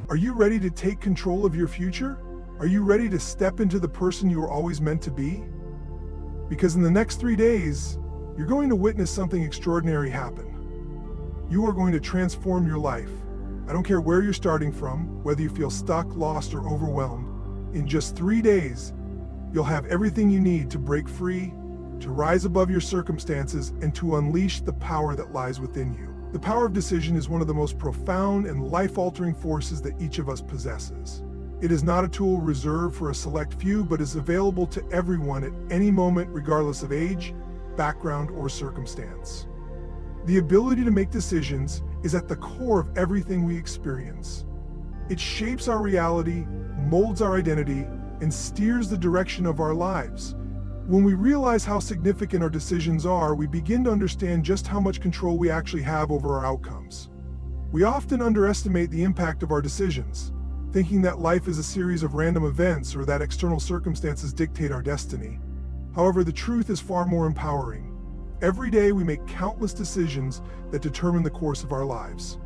Are you ready to take control of your future? Are you ready to step into the person you were always meant to be? Because in the next 3 days, you're going to witness something extraordinary happen. You are going to transform your life. I don't care where you're starting from, whether you feel stuck, lost, or overwhelmed. In just 3 days, you'll have everything you need to break free, to rise above your circumstances, and to unleash the power that lies within you. The power of decision is one of the most profound and life-altering forces that each of us possesses. It is not a tool reserved for a select few, but is available to everyone at any moment, regardless of age, background, or circumstance. The ability to make decisions is at the core of everything we experience. It shapes our reality, molds our identity, and steers the direction of our lives. When we realize how significant our decisions are, we begin to understand just how much control we actually have over our outcomes. We often underestimate the impact of our decisions, thinking that life is a series of random events or that external circumstances dictate our destiny. However, the truth is far more empowering. Every day we make countless decisions that determine the course of our lives.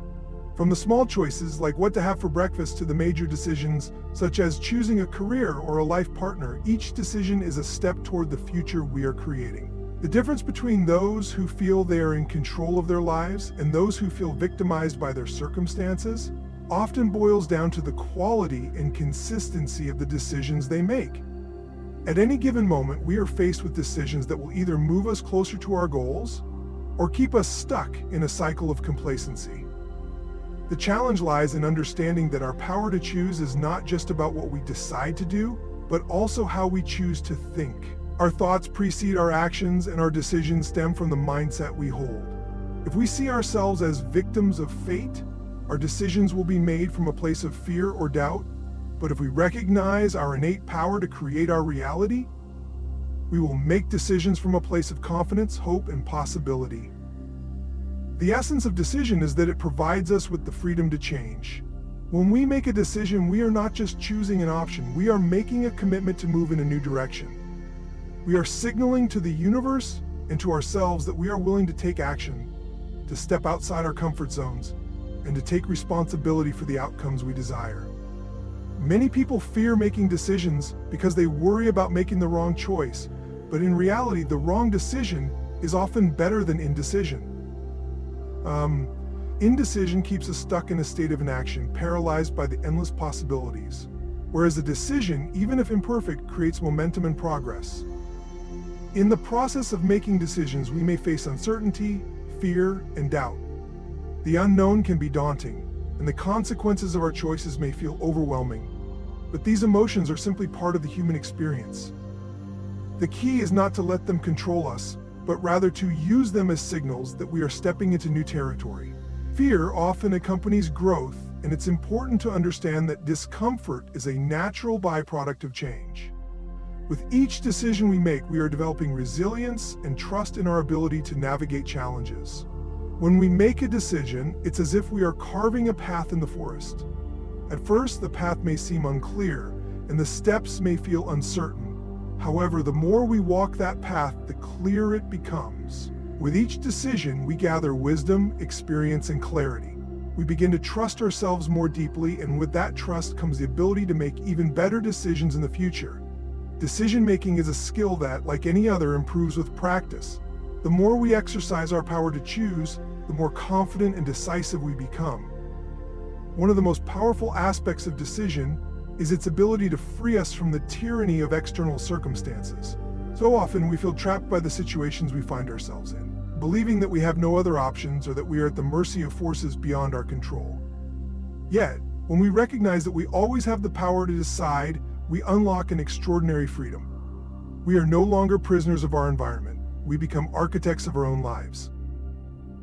From the small choices like what to have for breakfast to the major decisions such as choosing a career or a life partner, each decision is a step toward the future we are creating. The difference between those who feel they are in control of their lives and those who feel victimized by their circumstances often boils down to the quality and consistency of the decisions they make. At any given moment, we are faced with decisions that will either move us closer to our goals or keep us stuck in a cycle of complacency. The challenge lies in understanding that our power to choose is not just about what we decide to do, but also how we choose to think. Our thoughts precede our actions, and our decisions stem from the mindset we hold. If we see ourselves as victims of fate, our decisions will be made from a place of fear or doubt. But if we recognize our innate power to create our reality, we will make decisions from a place of confidence, hope, and possibility. The essence of decision is that it provides us with the freedom to change. When we make a decision, we are not just choosing an option, we are making a commitment to move in a new direction. We are signaling to the universe and to ourselves that we are willing to take action, to step outside our comfort zones, and to take responsibility for the outcomes we desire. Many people fear making decisions because they worry about making the wrong choice, but in reality, the wrong decision is often better than indecision. Indecision keeps us stuck in a state of inaction, paralyzed by the endless possibilities, whereas a decision, even if imperfect, creates momentum and progress. In the process of making decisions, we may face uncertainty, fear, and doubt. The unknown can be daunting, and the consequences of our choices may feel overwhelming. But these emotions are simply part of the human experience. The key is not to let them control us, but rather to use them as signals that we are stepping into new territory. Fear often accompanies growth, and it's important to understand that discomfort is a natural byproduct of change. With each decision we make, we are developing resilience and trust in our ability to navigate challenges. When we make a decision, it's as if we are carving a path in the forest. At first, the path may seem unclear, and the steps may feel uncertain. However, the more we walk that path, the clearer it becomes. With each decision, we gather wisdom, experience, and clarity. We begin to trust ourselves more deeply, and with that trust comes the ability to make even better decisions in the future. Decision-making is a skill that, like any other, improves with practice. The more we exercise our power to choose, the more confident and decisive we become. One of the most powerful aspects of decision is its ability to free us from the tyranny of external circumstances. So often we feel trapped by the situations we find ourselves in, believing that we have no other options or that we are at the mercy of forces beyond our control. Yet, when we recognize that we always have the power to decide, we unlock an extraordinary freedom. We are no longer prisoners of our environment. We become architects of our own lives.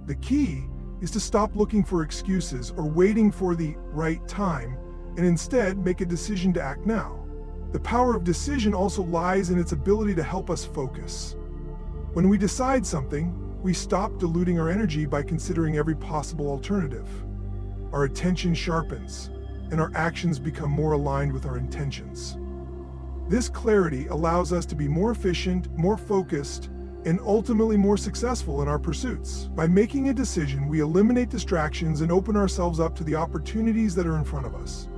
The key is to stop looking for excuses or waiting for the right time, and instead make a decision to act now. The power of decision also lies in its ability to help us focus. When we decide something, we stop diluting our energy by considering every possible alternative. Our attention sharpens, and our actions become more aligned with our intentions. This clarity allows us to be more efficient, more focused, and ultimately more successful in our pursuits. By making a decision, we eliminate distractions and open ourselves up to the opportunities that are in front of us.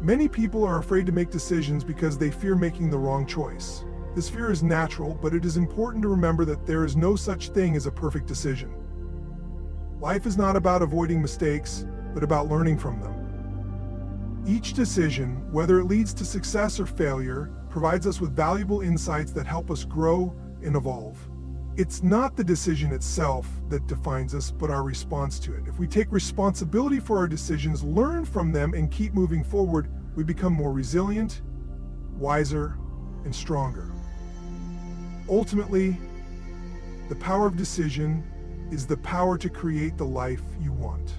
Many people are afraid to make decisions because they fear making the wrong choice. This fear is natural, but it is important to remember that there is no such thing as a perfect decision. Life is not about avoiding mistakes, but about learning from them. Each decision, whether it leads to success or failure, provides us with valuable insights that help us grow and evolve. It's not the decision itself that defines us, but our response to it. If we take responsibility for our decisions, learn from them, and keep moving forward, we become more resilient, wiser, and stronger. Ultimately, the power of decision is the power to create the life you want.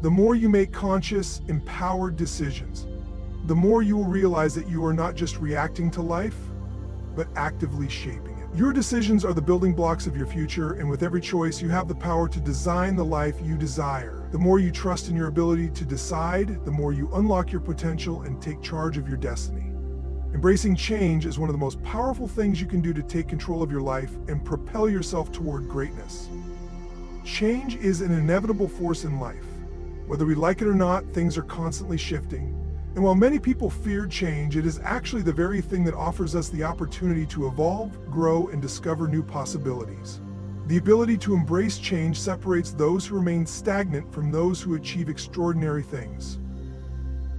The more you make conscious, empowered decisions, the more you will realize that you are not just reacting to life, but actively shaping it. Your decisions are the building blocks of your future, and with every choice, you have the power to design the life you desire. The more you trust in your ability to decide, the more you unlock your potential and take charge of your destiny. Embracing change is one of the most powerful things you can do to take control of your life and propel yourself toward greatness. Change is an inevitable force in life. Whether we like it or not, things are constantly shifting. And while many people fear change, it is actually the very thing that offers us the opportunity to evolve, grow, and discover new possibilities. The ability to embrace change separates those who remain stagnant from those who achieve extraordinary things.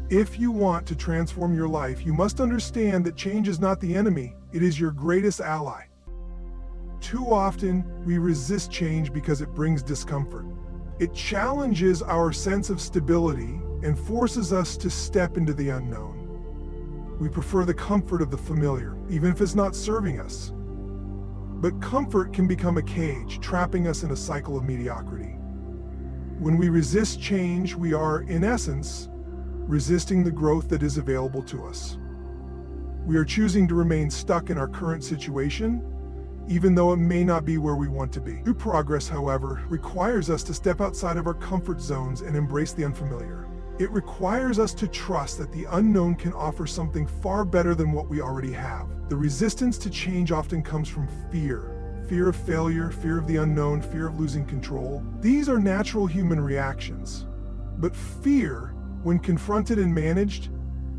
If you want to transform your life, you must understand that change is not the enemy, it is your greatest ally. Too often, we resist change because it brings discomfort. It challenges our sense of stability and forces us to step into the unknown. We prefer the comfort of the familiar, even if it's not serving us. But comfort can become a cage, trapping us in a cycle of mediocrity. When we resist change, we are, in essence, resisting the growth that is available to us. We are choosing to remain stuck in our current situation, even though it may not be where we want to be. True progress, however, requires us to step outside of our comfort zones and embrace the unfamiliar. It requires us to trust that the unknown can offer something far better than what we already have. The resistance to change often comes from fear. Fear of failure, fear of the unknown, fear of losing control. These are natural human reactions. But fear, when confronted and managed,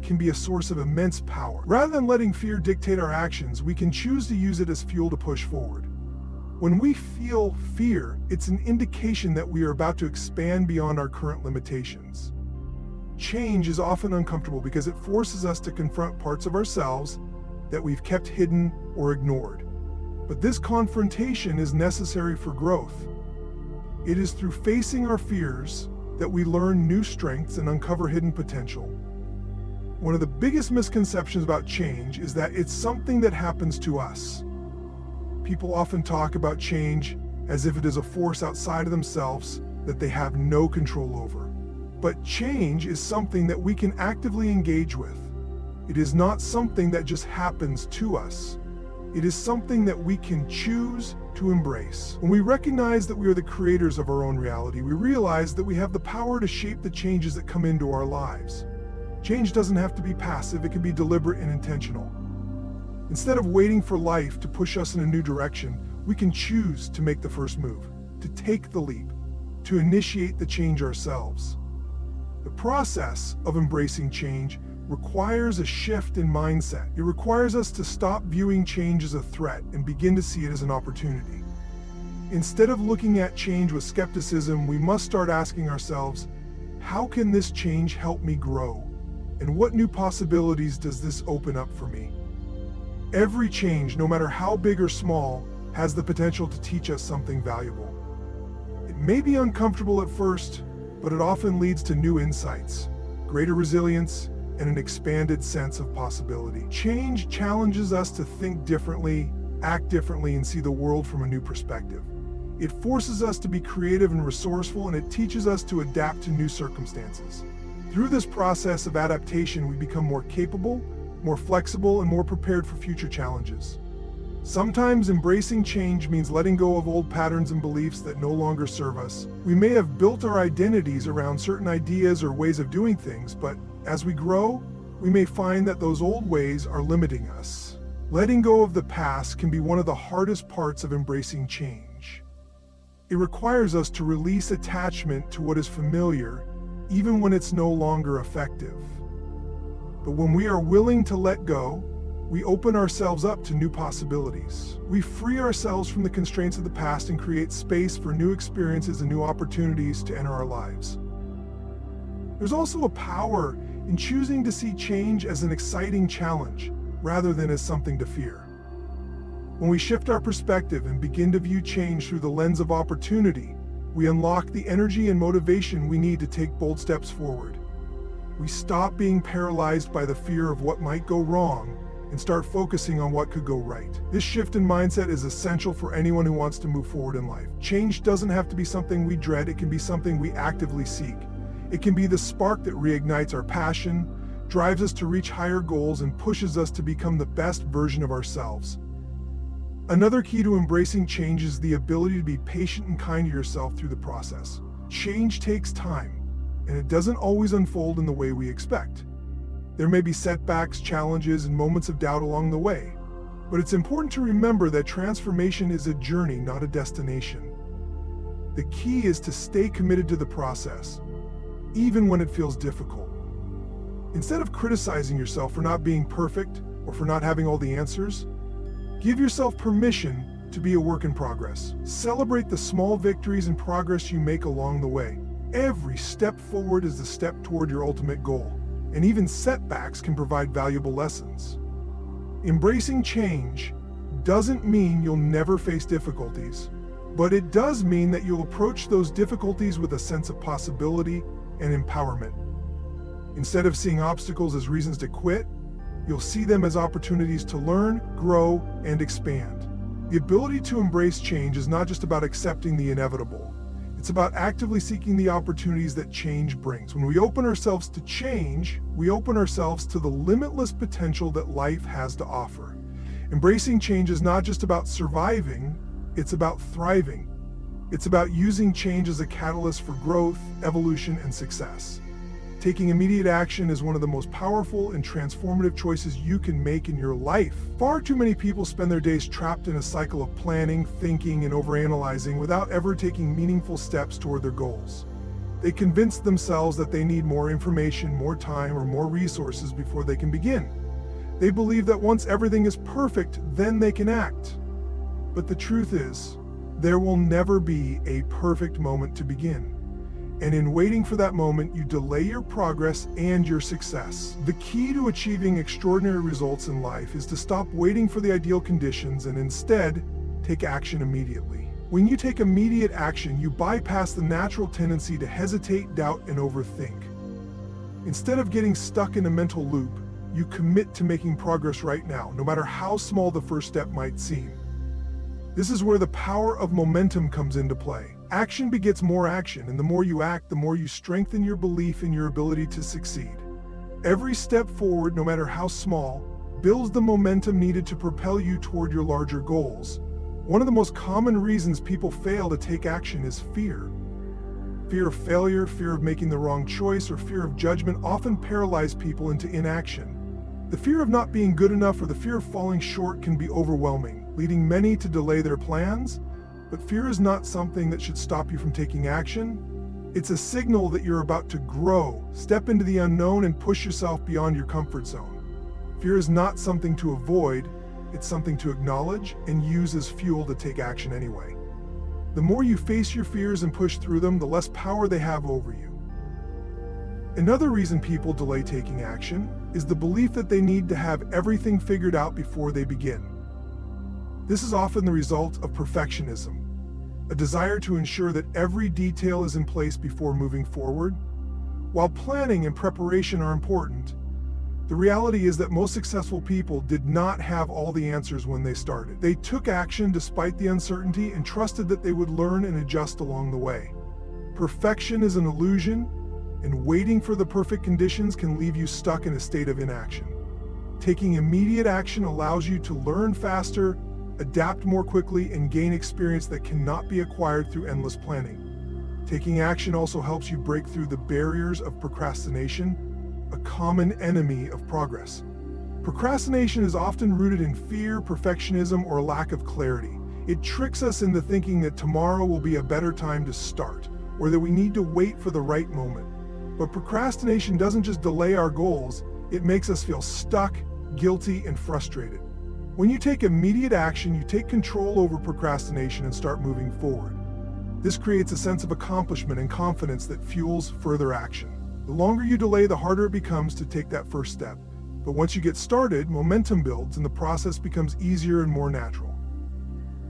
can be a source of immense power. Rather than letting fear dictate our actions, we can choose to use it as fuel to push forward. When we feel fear, it's an indication that we are about to expand beyond our current limitations. Change is often uncomfortable because it forces us to confront parts of ourselves that we've kept hidden or ignored. But this confrontation is necessary for growth. It is through facing our fears that we learn new strengths and uncover hidden potential. One of the biggest misconceptions about change is that it's something that happens to us. People often talk about change as if it is a force outside of themselves that they have no control over. But change is something that we can actively engage with. It is not something that just happens to us. It is something that we can choose to embrace. When we recognize that we are the creators of our own reality, we realize that we have the power to shape the changes that come into our lives. Change doesn't have to be passive, it can be deliberate and intentional. Instead of waiting for life to push us in a new direction, we can choose to make the first move, to take the leap, to initiate the change ourselves. The process of embracing change requires a shift in mindset. It requires us to stop viewing change as a threat and begin to see it as an opportunity. Instead of looking at change with skepticism, we must start asking ourselves, how can this change help me grow? And what new possibilities does this open up for me? Every change, no matter how big or small, has the potential to teach us something valuable. It may be uncomfortable at first, but it often leads to new insights, greater resilience, and an expanded sense of possibility. Change challenges us to think differently, act differently, and see the world from a new perspective. It forces us to be creative and resourceful, and it teaches us to adapt to new circumstances. Through this process of adaptation, we become more capable, more flexible, and more prepared for future challenges. Sometimes embracing change means letting go of old patterns and beliefs that no longer serve us. We may have built our identities around certain ideas or ways of doing things, but as we grow, we may find that those old ways are limiting us. Letting go of the past can be one of the hardest parts of embracing change. It requires us to release attachment to what is familiar, even when it's no longer effective. But when we are willing to let go, we open ourselves up to new possibilities. We free ourselves from the constraints of the past and create space for new experiences and new opportunities to enter our lives. There's also a power in choosing to see change as an exciting challenge, rather than as something to fear. When we shift our perspective and begin to view change through the lens of opportunity, we unlock the energy and motivation we need to take bold steps forward. We stop being paralyzed by the fear of what might go wrong and start focusing on what could go right. This shift in mindset is essential for anyone who wants to move forward in life. Change doesn't have to be something we dread, it can be something we actively seek. It can be the spark that reignites our passion, drives us to reach higher goals, and pushes us to become the best version of ourselves. Another key to embracing change is the ability to be patient and kind to yourself through the process. Change takes time, and it doesn't always unfold in the way we expect. There may be setbacks, challenges, and moments of doubt along the way, but it's important to remember that transformation is a journey, not a destination. The key is to stay committed to the process, even when it feels difficult. Instead of criticizing yourself for not being perfect or for not having all the answers, give yourself permission to be a work in progress. Celebrate the small victories and progress you make along the way. Every step forward is the step toward your ultimate goal, and even setbacks can provide valuable lessons. Embracing change doesn't mean you'll never face difficulties, but it does mean that you'll approach those difficulties with a sense of possibility and empowerment. Instead of seeing obstacles as reasons to quit, you'll see them as opportunities to learn, grow, and expand. The ability to embrace change is not just about accepting the inevitable. It's about actively seeking the opportunities that change brings. When we open ourselves to change, we open ourselves to the limitless potential that life has to offer. Embracing change is not just about surviving, it's about thriving. It's about using change as a catalyst for growth, evolution, and success. Taking immediate action is one of the most powerful and transformative choices you can make in your life. Far too many people spend their days trapped in a cycle of planning, thinking, and overanalyzing without ever taking meaningful steps toward their goals. They convince themselves that they need more information, more time, or more resources before they can begin. They believe that once everything is perfect, then they can act. But the truth is, there will never be a perfect moment to begin. And in waiting for that moment, you delay your progress and your success. The key to achieving extraordinary results in life is to stop waiting for the ideal conditions and instead take action immediately. When you take immediate action, you bypass the natural tendency to hesitate, doubt, and overthink. Instead of getting stuck in a mental loop, you commit to making progress right now, no matter how small the first step might seem. This is where the power of momentum comes into play. Action begets more action, and the more you act, the more you strengthen your belief in your ability to succeed. Every step forward, no matter how small, builds the momentum needed to propel you toward your larger goals. One of the most common reasons people fail to take action is fear. Fear of failure, fear of making the wrong choice, or fear of judgment often paralyze people into inaction. The fear of not being good enough or the fear of falling short can be overwhelming, leading many to delay their plans. But fear is not something that should stop you from taking action. It's a signal that you're about to grow, step into the unknown, and push yourself beyond your comfort zone. Fear is not something to avoid, it's something to acknowledge and use as fuel to take action anyway. The more you face your fears and push through them, the less power they have over you. Another reason people delay taking action is the belief that they need to have everything figured out before they begin. This is often the result of perfectionism, a desire to ensure that every detail is in place before moving forward. While planning and preparation are important, the reality is that most successful people did not have all the answers when they started. They took action despite the uncertainty and trusted that they would learn and adjust along the way. Perfection is an illusion, and waiting for the perfect conditions can leave you stuck in a state of inaction. Taking immediate action allows you to learn faster, adapt more quickly, and gain experience that cannot be acquired through endless planning. Taking action also helps you break through the barriers of procrastination, a common enemy of progress. Procrastination is often rooted in fear, perfectionism, or a lack of clarity. It tricks us into thinking that tomorrow will be a better time to start, or that we need to wait for the right moment. But procrastination doesn't just delay our goals, it makes us feel stuck, guilty, and frustrated. When you take immediate action, you take control over procrastination and start moving forward. This creates a sense of accomplishment and confidence that fuels further action. The longer you delay, the harder it becomes to take that first step. But once you get started, momentum builds and the process becomes easier and more natural.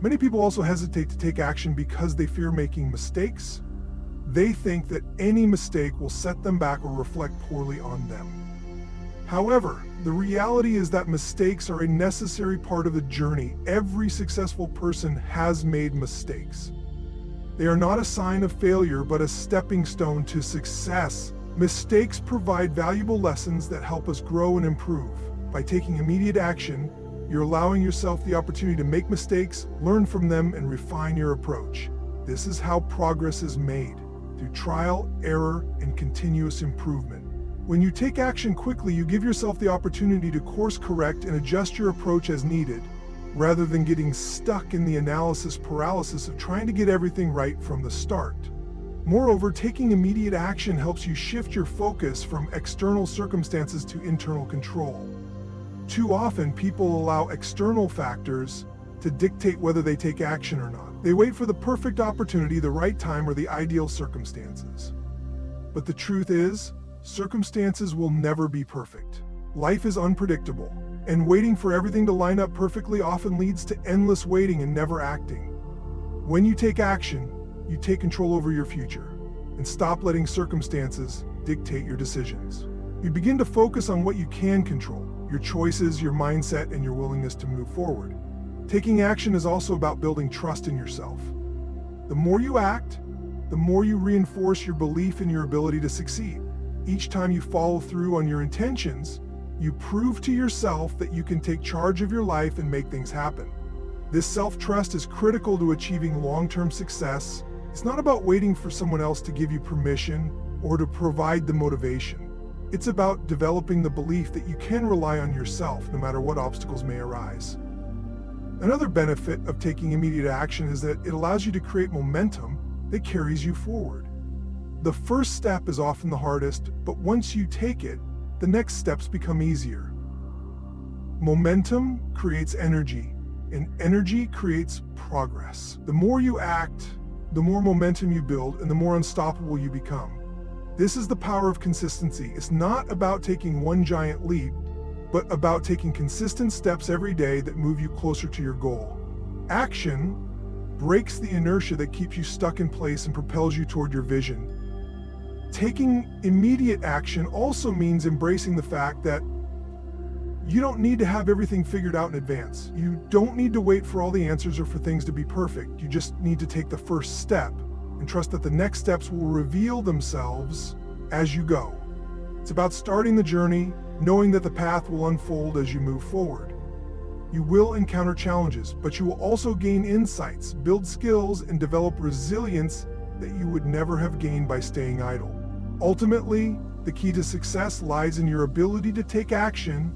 Many people also hesitate to take action because they fear making mistakes. They think that any mistake will set them back or reflect poorly on them. However, the reality is that mistakes are a necessary part of the journey. Every successful person has made mistakes. They are not a sign of failure, but a stepping stone to success. Mistakes provide valuable lessons that help us grow and improve. By taking immediate action, you're allowing yourself the opportunity to make mistakes, learn from them, and refine your approach. This is how progress is made, through trial, error, and continuous improvement. When you take action quickly, you give yourself the opportunity to course correct and adjust your approach as needed, rather than getting stuck in the analysis paralysis of trying to get everything right from the start. Moreover, taking immediate action helps you shift your focus from external circumstances to internal control. Too often, people allow external factors to dictate whether they take action or not. They wait for the perfect opportunity, the right time, or the ideal circumstances. But the truth is, circumstances will never be perfect. Life is unpredictable, and waiting for everything to line up perfectly often leads to endless waiting and never acting. When you take action, you take control over your future and stop letting circumstances dictate your decisions. You begin to focus on what you can control, your choices, your mindset, and your willingness to move forward. Taking action is also about building trust in yourself. The more you act, the more you reinforce your belief in your ability to succeed. Each time you follow through on your intentions, you prove to yourself that you can take charge of your life and make things happen. This self-trust is critical to achieving long-term success. It's not about waiting for someone else to give you permission or to provide the motivation. It's about developing the belief that you can rely on yourself no matter what obstacles may arise. Another benefit of taking immediate action is that it allows you to create momentum that carries you forward. The first step is often the hardest, but once you take it, the next steps become easier. Momentum creates energy, and energy creates progress. The more you act, the more momentum you build, and the more unstoppable you become. This is the power of consistency. It's not about taking one giant leap, but about taking consistent steps every day that move you closer to your goal. Action breaks the inertia that keeps you stuck in place and propels you toward your vision. Taking immediate action also means embracing the fact that you don't need to have everything figured out in advance. You don't need to wait for all the answers or for things to be perfect. You just need to take the first step and trust that the next steps will reveal themselves as you go. It's about starting the journey, knowing that the path will unfold as you move forward. You will encounter challenges, but you will also gain insights, build skills, and develop resilience that you would never have gained by staying idle. Ultimately, the key to success lies in your ability to take action.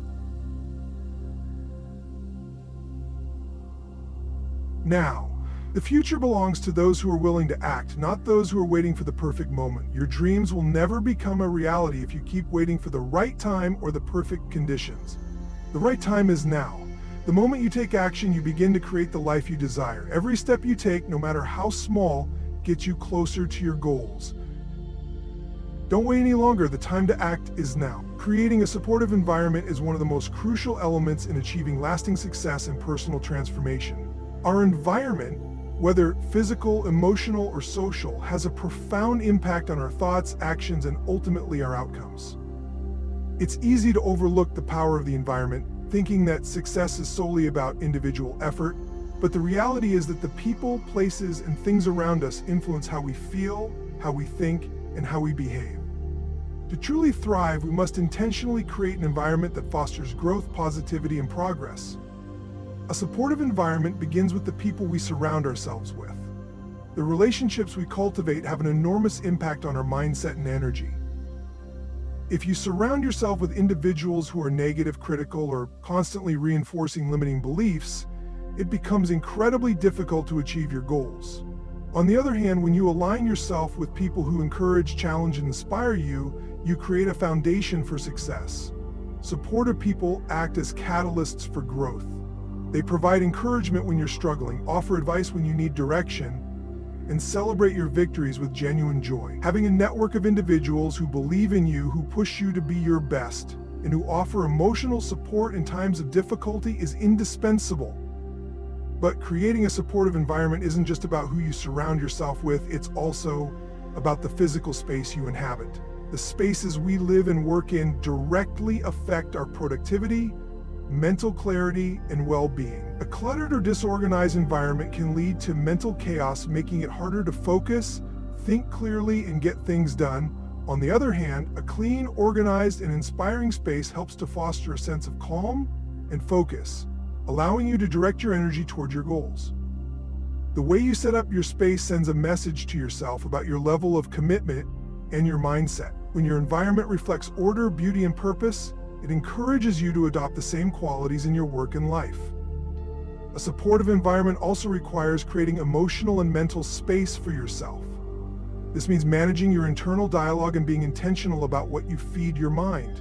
Now, the future belongs to those who are willing to act, not those who are waiting for the perfect moment. Your dreams will never become a reality if you keep waiting for the right time or the perfect conditions. The right time is now. The moment you take action, you begin to create the life you desire. Every step you take, no matter how small, gets you closer to your goals. Don't wait any longer. The time to act is now. Creating a supportive environment is one of the most crucial elements in achieving lasting success and personal transformation. Our environment, whether physical, emotional, or social, has a profound impact on our thoughts, actions, and ultimately our outcomes. It's easy to overlook the power of the environment, thinking that success is solely about individual effort, but the reality is that the people, places, and things around us influence how we feel, how we think, and how we behave. To truly thrive, we must intentionally create an environment that fosters growth, positivity, and progress. A supportive environment begins with the people we surround ourselves with. The relationships we cultivate have an enormous impact on our mindset and energy. If you surround yourself with individuals who are negative, critical, or constantly reinforcing limiting beliefs, it becomes incredibly difficult to achieve your goals. On the other hand, when you align yourself with people who encourage, challenge, and inspire you, you create a foundation for success. Supportive people act as catalysts for growth. They provide encouragement when you're struggling, offer advice when you need direction, and celebrate your victories with genuine joy. Having a network of individuals who believe in you, who push you to be your best, and who offer emotional support in times of difficulty is indispensable. But creating a supportive environment isn't just about who you surround yourself with, it's also about the physical space you inhabit. The spaces we live and work in directly affect our productivity, mental clarity, and well-being. A cluttered or disorganized environment can lead to mental chaos, making it harder to focus, think clearly, and get things done. On the other hand, a clean, organized, and inspiring space helps to foster a sense of calm and focus, allowing you to direct your energy toward your goals. The way you set up your space sends a message to yourself about your level of commitment and your mindset. When your environment reflects order, beauty, and purpose, it encourages you to adopt the same qualities in your work and life. A supportive environment also requires creating emotional and mental space for yourself. This means managing your internal dialogue and being intentional about what you feed your mind.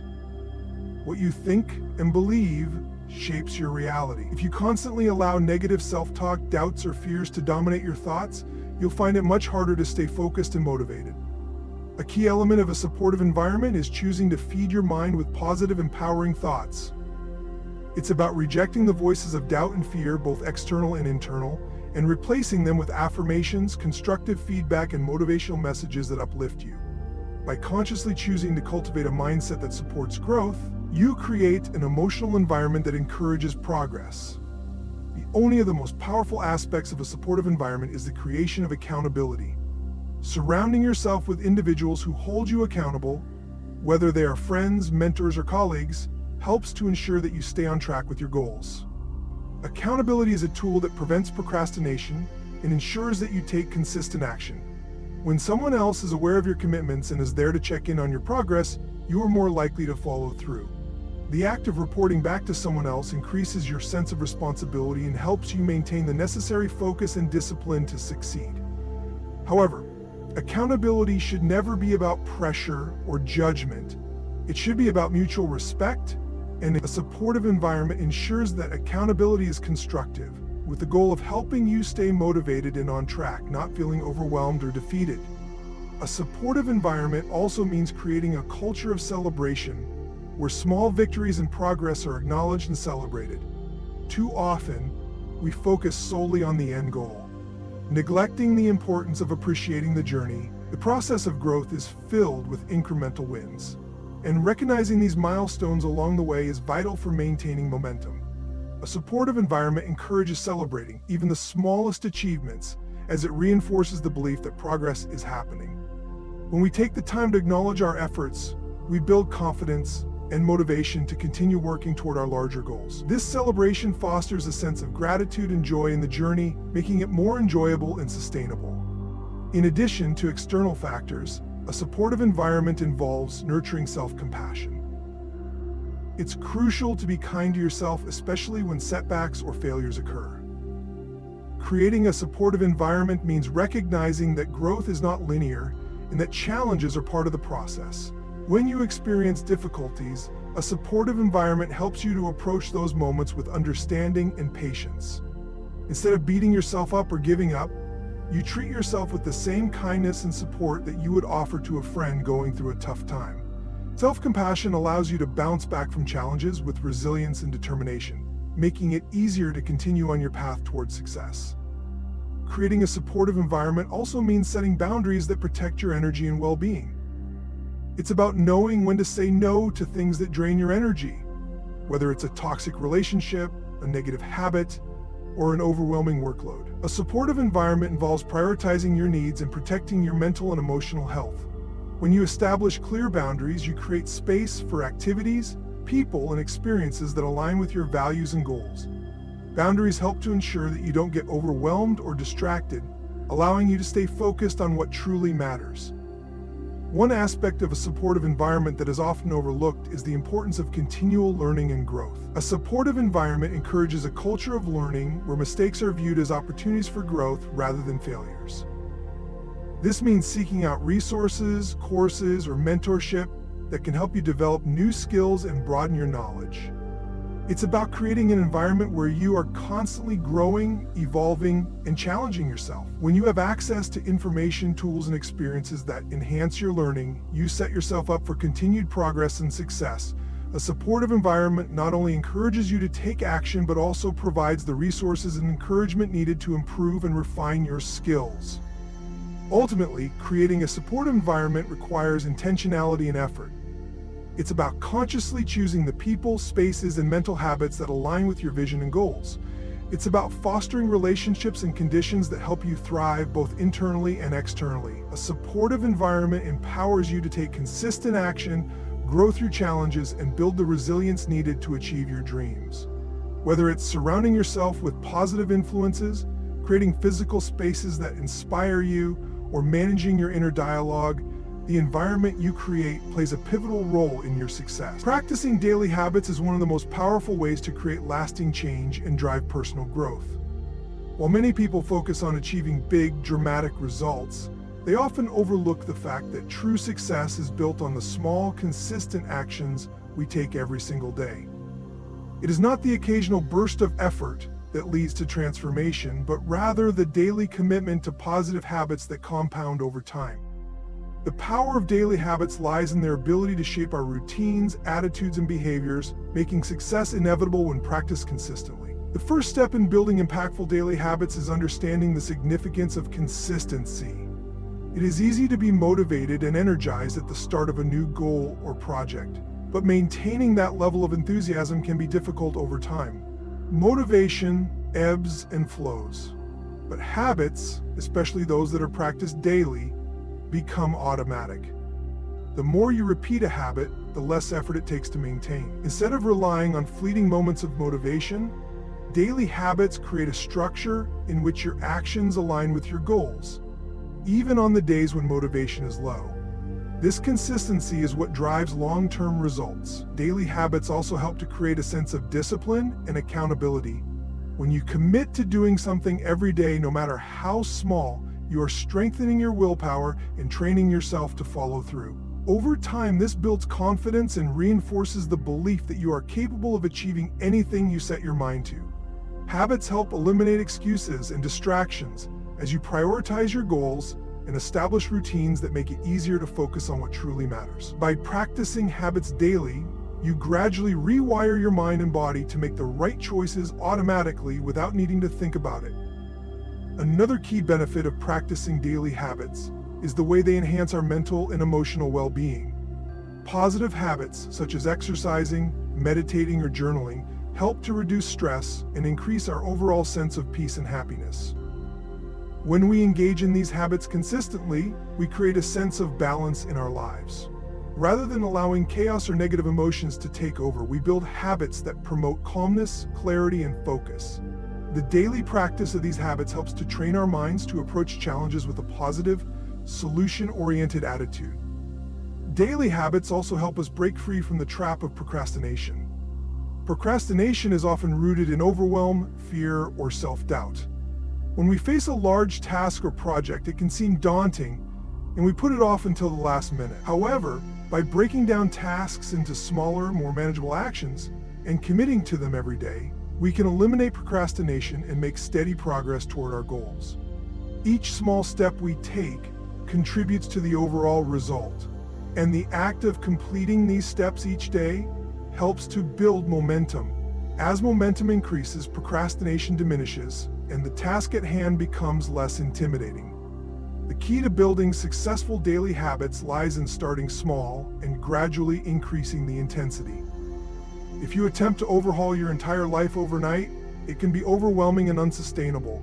What you think and believe shapes your reality. If you constantly allow negative self-talk, doubts, or fears to dominate your thoughts, you'll find it much harder to stay focused and motivated. A key element of a supportive environment is choosing to feed your mind with positive, empowering thoughts. It's about rejecting the voices of doubt and fear, both external and internal, and replacing them with affirmations, constructive feedback, and motivational messages that uplift you. By consciously choosing to cultivate a mindset that supports growth, you create an emotional environment that encourages progress. The only of the most powerful aspects of a supportive environment is the creation of accountability. Surrounding yourself with individuals who hold you accountable, whether they are friends, mentors, or colleagues, helps to ensure that you stay on track with your goals. Accountability is a tool that prevents procrastination and ensures that you take consistent action. When someone else is aware of your commitments and is there to check in on your progress, you are more likely to follow through. The act of reporting back to someone else increases your sense of responsibility and helps you maintain the necessary focus and discipline to succeed. However, accountability should never be about pressure or judgment. It should be about mutual respect, and a supportive environment ensures that accountability is constructive, with the goal of helping you stay motivated and on track, not feeling overwhelmed or defeated. A supportive environment also means creating a culture of celebration, where small victories and progress are acknowledged and celebrated. Too often, we focus solely on the end goal, neglecting the importance of appreciating the journey. The process of growth is filled with incremental wins, and recognizing these milestones along the way is vital for maintaining momentum. A supportive environment encourages celebrating even the smallest achievements, as it reinforces the belief that progress is happening. When we take the time to acknowledge our efforts, we build confidence and motivation to continue working toward our larger goals. This celebration fosters a sense of gratitude and joy in the journey, making it more enjoyable and sustainable. In addition to external factors, a supportive environment involves nurturing self-compassion. It's crucial to be kind to yourself, especially when setbacks or failures occur. Creating a supportive environment means recognizing that growth is not linear and that challenges are part of the process. When you experience difficulties, a supportive environment helps you to approach those moments with understanding and patience. Instead of beating yourself up or giving up, you treat yourself with the same kindness and support that you would offer to a friend going through a tough time. Self-compassion allows you to bounce back from challenges with resilience and determination, making it easier to continue on your path towards success. Creating a supportive environment also means setting boundaries that protect your energy and well-being. It's about knowing when to say no to things that drain your energy, whether it's a toxic relationship, a negative habit, or an overwhelming workload. A supportive environment involves prioritizing your needs and protecting your mental and emotional health. When you establish clear boundaries, you create space for activities, people, and experiences that align with your values and goals. Boundaries help to ensure that you don't get overwhelmed or distracted, allowing you to stay focused on what truly matters. One aspect of a supportive environment that is often overlooked is the importance of continual learning and growth. A supportive environment encourages a culture of learning where mistakes are viewed as opportunities for growth rather than failures. This means seeking out resources, courses, or mentorship that can help you develop new skills and broaden your knowledge. It's about creating an environment where you are constantly growing, evolving, and challenging yourself. When you have access to information, tools, and experiences that enhance your learning, you set yourself up for continued progress and success. A supportive environment not only encourages you to take action, but also provides the resources and encouragement needed to improve and refine your skills. Ultimately, creating a supportive environment requires intentionality and effort. It's about consciously choosing the people, spaces, and mental habits that align with your vision and goals. It's about fostering relationships and conditions that help you thrive both internally and externally. A supportive environment empowers you to take consistent action, grow through challenges, and build the resilience needed to achieve your dreams. Whether it's surrounding yourself with positive influences, creating physical spaces that inspire you, or managing your inner dialogue, the environment you create plays a pivotal role in your success. Practicing daily habits is one of the most powerful ways to create lasting change and drive personal growth. While many people focus on achieving big, dramatic results, they often overlook the fact that true success is built on the small, consistent actions we take every single day. It is not the occasional burst of effort that leads to transformation, but rather the daily commitment to positive habits that compound over time. The power of daily habits lies in their ability to shape our routines, attitudes, and behaviors, making success inevitable when practiced consistently. The first step in building impactful daily habits is understanding the significance of consistency. It is easy to be motivated and energized at the start of a new goal or project, but maintaining that level of enthusiasm can be difficult over time. Motivation ebbs and flows, but habits, especially those that are practiced daily, become automatic. The more you repeat a habit, the less effort it takes to maintain. Instead of relying on fleeting moments of motivation, daily habits create a structure in which your actions align with your goals, even on the days when motivation is low. This consistency is what drives long-term results. Daily habits also help to create a sense of discipline and accountability. When you commit to doing something every day, no matter how small, you are strengthening your willpower and training yourself to follow through. Over time, this builds confidence and reinforces the belief that you are capable of achieving anything you set your mind to. Habits help eliminate excuses and distractions as you prioritize your goals and establish routines that make it easier to focus on what truly matters. By practicing habits daily, you gradually rewire your mind and body to make the right choices automatically without needing to think about it. Another key benefit of practicing daily habits is the way they enhance our mental and emotional well-being. Positive habits, such as exercising, meditating, or journaling, help to reduce stress and increase our overall sense of peace and happiness. When we engage in these habits consistently, we create a sense of balance in our lives. Rather than allowing chaos or negative emotions to take over, we build habits that promote calmness, clarity, and focus. The daily practice of these habits helps to train our minds to approach challenges with a positive, solution-oriented attitude. Daily habits also help us break free from the trap of procrastination. Procrastination is often rooted in overwhelm, fear, or self-doubt. When we face a large task or project, it can seem daunting, and we put it off until the last minute. However, by breaking down tasks into smaller, more manageable actions and committing to them every day, we can eliminate procrastination and make steady progress toward our goals. Each small step we take contributes to the overall result, and the act of completing these steps each day helps to build momentum. As momentum increases, procrastination diminishes, and the task at hand becomes less intimidating. The key to building successful daily habits lies in starting small and gradually increasing the intensity. If you attempt to overhaul your entire life overnight, it can be overwhelming and unsustainable.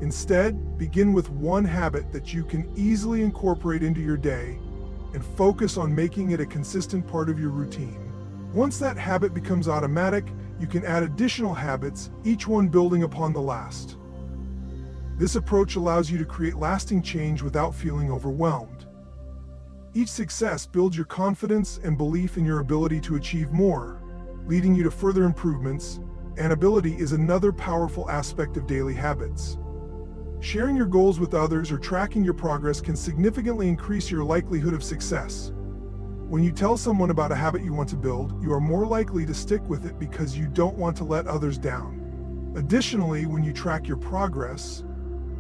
Instead, begin with one habit that you can easily incorporate into your day and focus on making it a consistent part of your routine. Once that habit becomes automatic, you can add additional habits, each one building upon the last. This approach allows you to create lasting change without feeling overwhelmed. Each success builds your confidence and belief in your ability to achieve more, leading you to further improvements, and ability is another powerful aspect of daily habits. Sharing your goals with others or tracking your progress can significantly increase your likelihood of success. When you tell someone about a habit you want to build, you are more likely to stick with it because you don't want to let others down. Additionally, when you track your progress,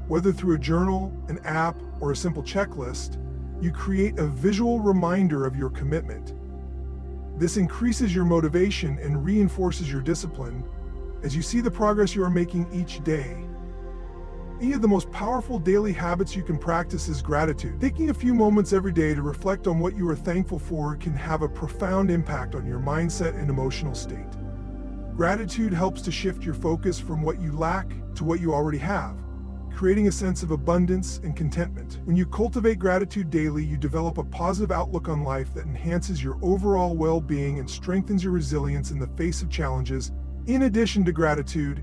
whether through a journal, an app, or a simple checklist, you create a visual reminder of your commitment. This increases your motivation and reinforces your discipline as you see the progress you are making each day. One of the most powerful daily habits you can practice is gratitude. Taking a few moments every day to reflect on what you are thankful for can have a profound impact on your mindset and emotional state. Gratitude helps to shift your focus from what you lack to what you already have, creating a sense of abundance and contentment. When you cultivate gratitude daily, you develop a positive outlook on life that enhances your overall well-being and strengthens your resilience in the face of challenges. In addition to gratitude,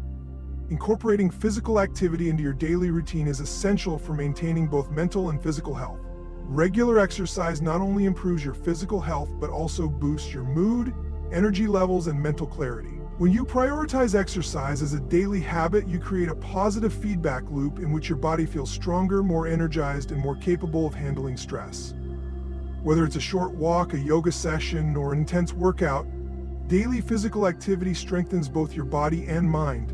incorporating physical activity into your daily routine is essential for maintaining both mental and physical health. Regular exercise not only improves your physical health, but also boosts your mood, energy levels, and mental clarity. When you prioritize exercise as a daily habit, you create a positive feedback loop in which your body feels stronger, more energized, and more capable of handling stress. Whether it's a short walk, a yoga session, or an intense workout, daily physical activity strengthens both your body and mind.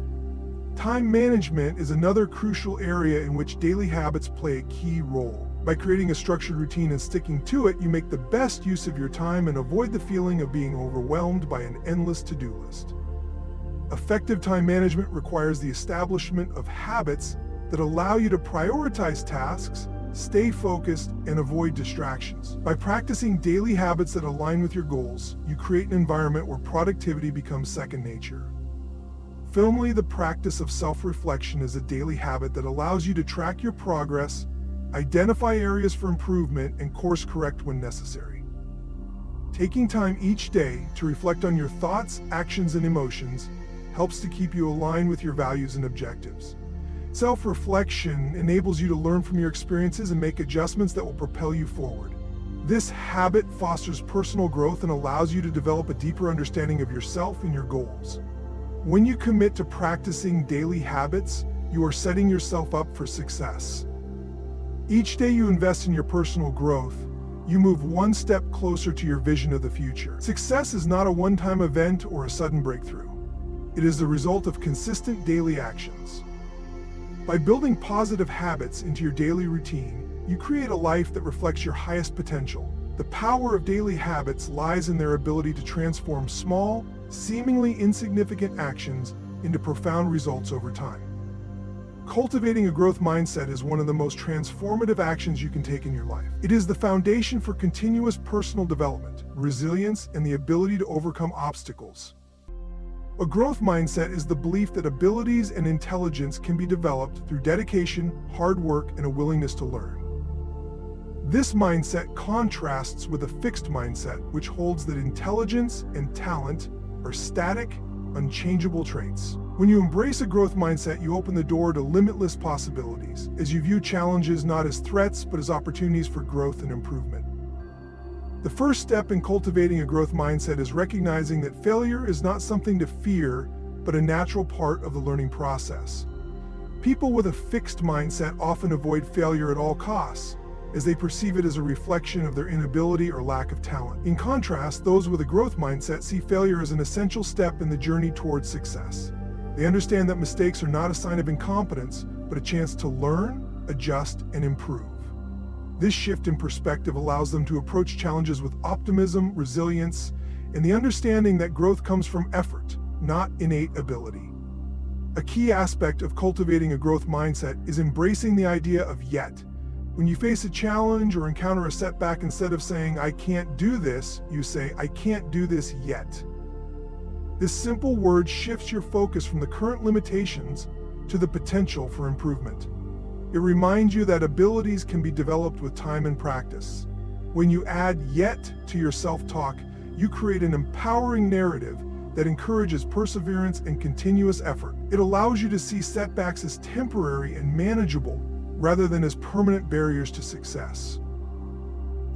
Time management is another crucial area in which daily habits play a key role. By creating a structured routine and sticking to it, you make the best use of your time and avoid the feeling of being overwhelmed by an endless to-do list. Effective time management requires the establishment of habits that allow you to prioritize tasks, stay focused, and avoid distractions. By practicing daily habits that align with your goals, you create an environment where productivity becomes second nature. Finally, the practice of self-reflection is a daily habit that allows you to track your progress, identify areas for improvement, and course correct when necessary. Taking time each day to reflect on your thoughts, actions, and emotions helps to keep you aligned with your values and objectives. Self-reflection enables you to learn from your experiences and make adjustments that will propel you forward. This habit fosters personal growth and allows you to develop a deeper understanding of yourself and your goals. When you commit to practicing daily habits, you are setting yourself up for success. Each day you invest in your personal growth, you move one step closer to your vision of the future. Success is not a one-time event or a sudden breakthrough. It is the result of consistent daily actions. By building positive habits into your daily routine, you create a life that reflects your highest potential. The power of daily habits lies in their ability to transform small, seemingly insignificant actions into profound results over time. Cultivating a growth mindset is one of the most transformative actions you can take in your life. It is the foundation for continuous personal development, resilience, and the ability to overcome obstacles. A growth mindset is the belief that abilities and intelligence can be developed through dedication, hard work, and a willingness to learn. This mindset contrasts with a fixed mindset, which holds that intelligence and talent are static, unchangeable traits. When you embrace a growth mindset, you open the door to limitless possibilities, as you view challenges not as threats, but as opportunities for growth and improvement. The first step in cultivating a growth mindset is recognizing that failure is not something to fear, but a natural part of the learning process. People with a fixed mindset often avoid failure at all costs, as they perceive it as a reflection of their inability or lack of talent. In contrast, those with a growth mindset see failure as an essential step in the journey towards success. They understand that mistakes are not a sign of incompetence, but a chance to learn, adjust, and improve. This shift in perspective allows them to approach challenges with optimism, resilience, and the understanding that growth comes from effort, not innate ability. A key aspect of cultivating a growth mindset is embracing the idea of yet. When you face a challenge or encounter a setback, instead of saying, "I can't do this," you say, "I can't do this yet." This simple word shifts your focus from the current limitations to the potential for improvement. It reminds you that abilities can be developed with time and practice. When you add "yet" to your self-talk, you create an empowering narrative that encourages perseverance and continuous effort. It allows you to see setbacks as temporary and manageable, rather than as permanent barriers to success.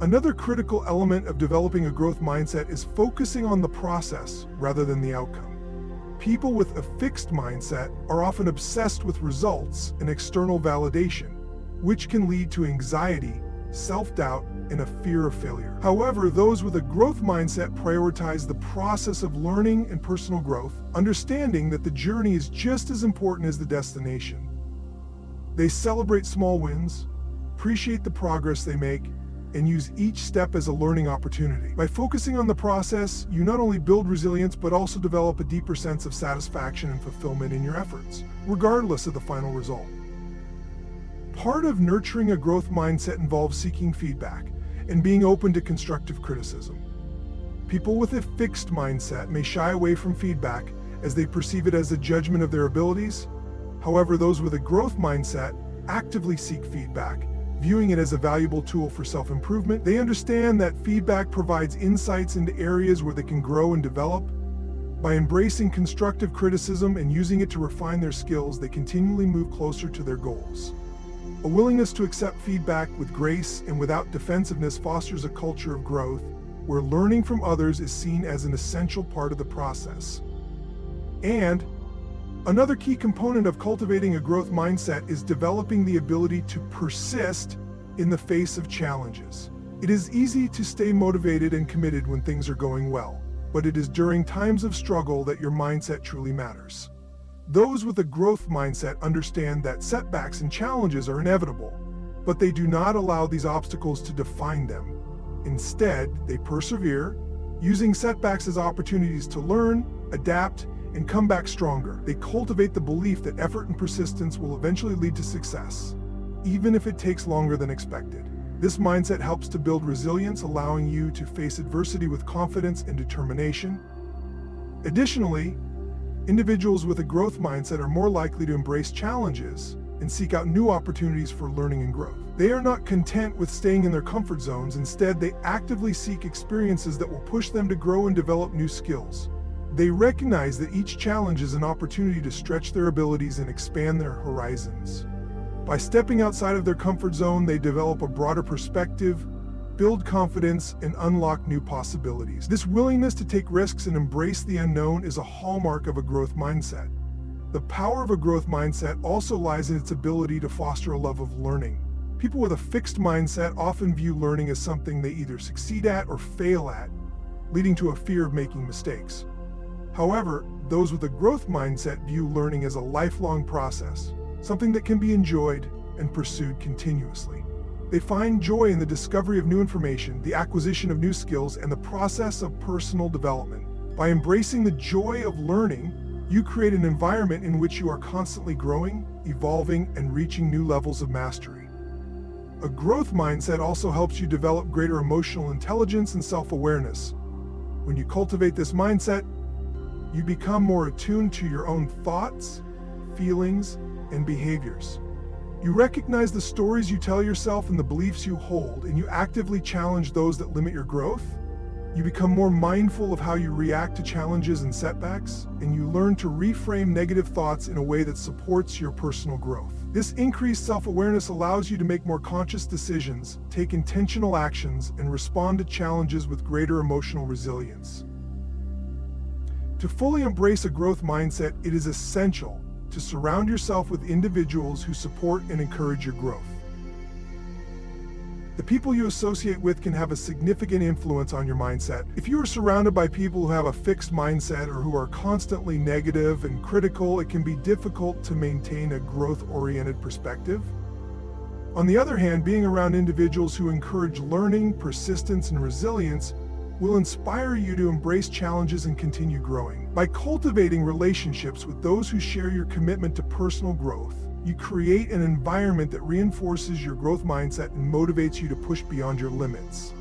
Another critical element of developing a growth mindset is focusing on the process rather than the outcome. People with a fixed mindset are often obsessed with results and external validation, which can lead to anxiety, self-doubt, and a fear of failure. However, those with a growth mindset prioritize the process of learning and personal growth, understanding that the journey is just as important as the destination. They celebrate small wins, appreciate the progress they make, and use each step as a learning opportunity. By focusing on the process, you not only build resilience, but also develop a deeper sense of satisfaction and fulfillment in your efforts, regardless of the final result. Part of nurturing a growth mindset involves seeking feedback and being open to constructive criticism. People with a fixed mindset may shy away from feedback as they perceive it as a judgment of their abilities. However, those with a growth mindset actively seek feedback, viewing it as a valuable tool for self-improvement. They understand that feedback provides insights into areas where they can grow and develop. By embracing constructive criticism and using it to refine their skills, they continually move closer to their goals. A willingness to accept feedback with grace and without defensiveness fosters a culture of growth, where learning from others is seen as an essential part of the process. And another key component of cultivating a growth mindset is developing the ability to persist in the face of challenges. It is easy to stay motivated and committed when things are going well, but it is during times of struggle that your mindset truly matters. Those with a growth mindset understand that setbacks and challenges are inevitable, but they do not allow these obstacles to define them. Instead, they persevere, using setbacks as opportunities to learn, adapt, and come back stronger. They cultivate the belief that effort and persistence will eventually lead to success, even if it takes longer than expected. This mindset helps to build resilience, allowing you to face adversity with confidence and determination. Additionally, individuals with a growth mindset are more likely to embrace challenges and seek out new opportunities for learning and growth. They are not content with staying in their comfort zones. Instead, they actively seek experiences that will push them to grow and develop new skills. They recognize that each challenge is an opportunity to stretch their abilities and expand their horizons. By stepping outside of their comfort zone, they develop a broader perspective, build confidence, and unlock new possibilities. This willingness to take risks and embrace the unknown is a hallmark of a growth mindset. The power of a growth mindset also lies in its ability to foster a love of learning. People with a fixed mindset often view learning as something they either succeed at or fail at, leading to a fear of making mistakes. However, those with a growth mindset view learning as a lifelong process, something that can be enjoyed and pursued continuously. They find joy in the discovery of new information, the acquisition of new skills, and the process of personal development. By embracing the joy of learning, you create an environment in which you are constantly growing, evolving, and reaching new levels of mastery. A growth mindset also helps you develop greater emotional intelligence and self-awareness. When you cultivate this mindset, you become more attuned to your own thoughts, feelings, and behaviors. You recognize the stories you tell yourself and the beliefs you hold, and you actively challenge those that limit your growth. You become more mindful of how you react to challenges and setbacks, and you learn to reframe negative thoughts in a way that supports your personal growth. This increased self-awareness allows you to make more conscious decisions, take intentional actions, and respond to challenges with greater emotional resilience. To fully embrace a growth mindset, it is essential to surround yourself with individuals who support and encourage your growth. The people you associate with can have a significant influence on your mindset. If you are surrounded by people who have a fixed mindset or who are constantly negative and critical, it can be difficult to maintain a growth-oriented perspective. On the other hand, being around individuals who encourage learning, persistence, and resilience will inspire you to embrace challenges and continue growing. By cultivating relationships with those who share your commitment to personal growth, you create an environment that reinforces your growth mindset and motivates you to push beyond your limits.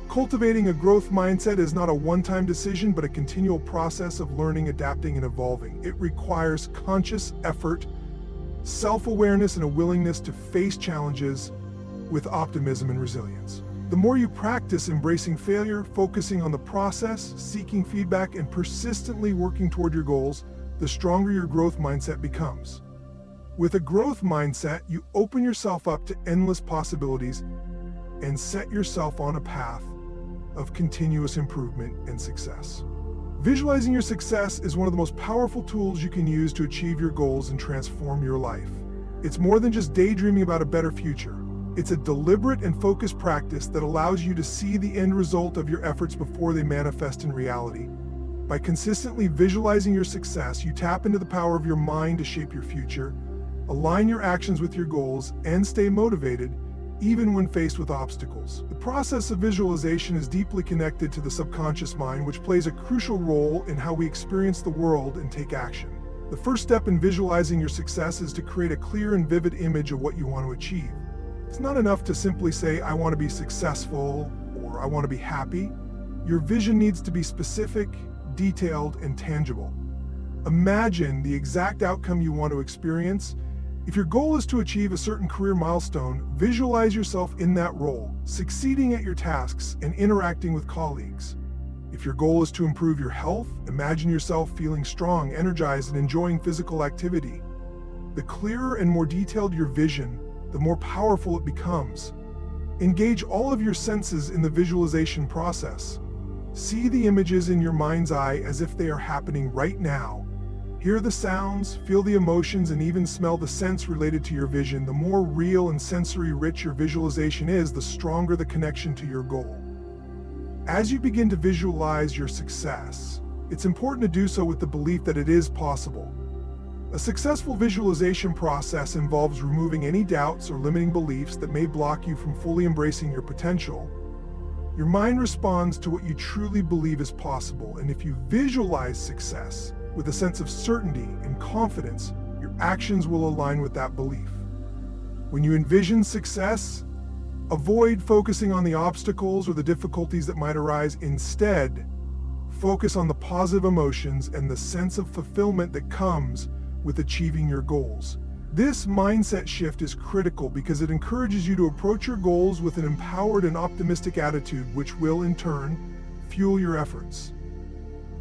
Cultivating a growth mindset is not a one-time decision, but a continual process of learning, adapting, and evolving. It requires conscious effort, self-awareness, and a willingness to face challenges with optimism and resilience. The more you practice embracing failure, focusing on the process, seeking feedback, and persistently working toward your goals, the stronger your growth mindset becomes. With a growth mindset, you open yourself up to endless possibilities and set yourself on a path of continuous improvement and success. Visualizing your success is one of the most powerful tools you can use to achieve your goals and transform your life. It's more than just daydreaming about a better future. It's a deliberate and focused practice that allows you to see the end result of your efforts before they manifest in reality. By consistently visualizing your success, you tap into the power of your mind to shape your future, align your actions with your goals, and stay motivated even when faced with obstacles. The process of visualization is deeply connected to the subconscious mind, which plays a crucial role in how we experience the world and take action. The first step in visualizing your success is to create a clear and vivid image of what you want to achieve. It's not enough to simply say, I want to be successful or I want to be happy. Your vision needs to be specific, detailed, and tangible. Imagine the exact outcome you want to experience. If your goal is to achieve a certain career milestone, visualize yourself in that role, succeeding at your tasks and interacting with colleagues. If your goal is to improve your health, imagine yourself feeling strong, energized, and enjoying physical activity. The clearer and more detailed your vision, the more powerful it becomes. Engage all of your senses in the visualization process. See the images in your mind's eye as if they are happening right now. Hear the sounds, feel the emotions, and even smell the scents related to your vision. The more real and sensory-rich your visualization is, the stronger the connection to your goal. As you begin to visualize your success, it's important to do so with the belief that it is possible. A successful visualization process involves removing any doubts or limiting beliefs that may block you from fully embracing your potential. Your mind responds to what you truly believe is possible, and if you visualize success with a sense of certainty and confidence, your actions will align with that belief. When you envision success, avoid focusing on the obstacles or the difficulties that might arise. Instead, focus on the positive emotions and the sense of fulfillment that comes with achieving your goals. This mindset shift is critical because it encourages you to approach your goals with an empowered and optimistic attitude, which will, in turn, fuel your efforts.